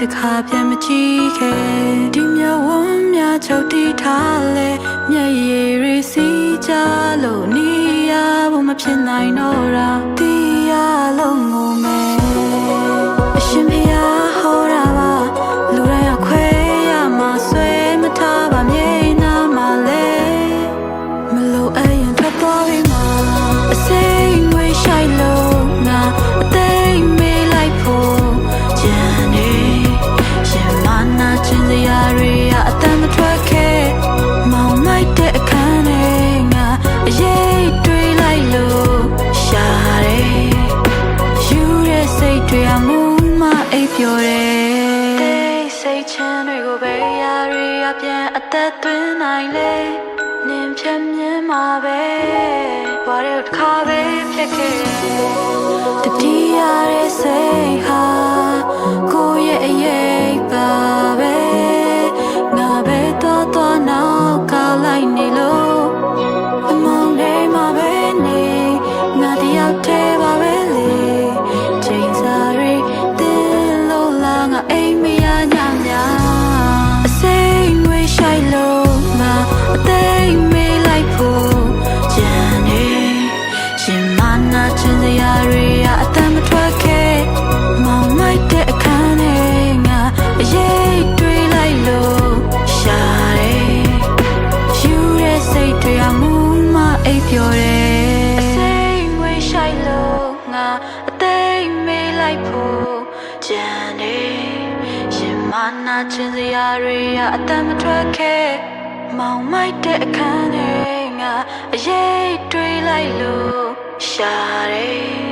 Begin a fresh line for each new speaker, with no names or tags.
တခါပြန်မကြည့်ခဲ့ဒီမြဝန်းများချုပ်တီးထားလဲမျက်ရည်တွေစီးကြလို့နေရဖို့မဖြစ်နိုင်တော့တာတီးရလုံးငုံမယ်အရှင်ဖျားဟောတာပါလူတိုင်းအခွဲရမှာဆွဲမထားပါမြေနာမှာလဲမလို့အရင်ထွက်သွားပြီမှာအစိမ်ငွေရှိုက်လို့ငါအသိမေးလိုက်ဖို့ကြံနေရှင်မနာချင်းစရာတွေအတမ်းမထွက်ခဲ့မောင်မိုက်တဲ့အခန်းထဲငါအရေးတွေးလိုက်လို့ရှာတယ်ယူတဲ့စိတ်တွေအမှုမအိပ်ပျော်တယ်စိတ်ချမ်းတွေကိုပဲရာတွေပြန်အသက်သွင်းနိုင်လေနင်ဖြတ်မြင်မှာပဲဘာလို့တစ်ခါပဲဖြစ်ခဲ့တတိယရဲ့စိတ်ဟာကိုယ့်ရဲ့အရေးပါပဲငါပဲတော့နောက်ကလိုက်နေလို့အမောင်လေးမှာပဲနေငါတယောက်တည်းပါပဲလေချိန်စားရီတင်းလို့လာငါအိမ်မရညညာအစိမ်ငွေရှိုက်လို့ငါအသိမေးလိုက်ဖို့ကြံနေရှင်မနာချင်းစရာတွေအတမ်းမထွက်ခဲ့မောင်မိုက်တဲ့အခန်းထဲငါအရေးတွေးလိုက်လို့ရှာတယ်ယူတဲ့စိတ်တွေအမှုမအိပ်ပျော်တယ်အစိမ်ငွေရှိုက်လို့ငါအသိမေးလိုက်ဖို့ကြံနေရှင်မနာချင်းစရာတွေအတမ်းမထွက်ခဲ့မောင်မိုက်တဲ့အခန်းထဲငါအရေးတွေးလိုက်လို့ရှာတယ်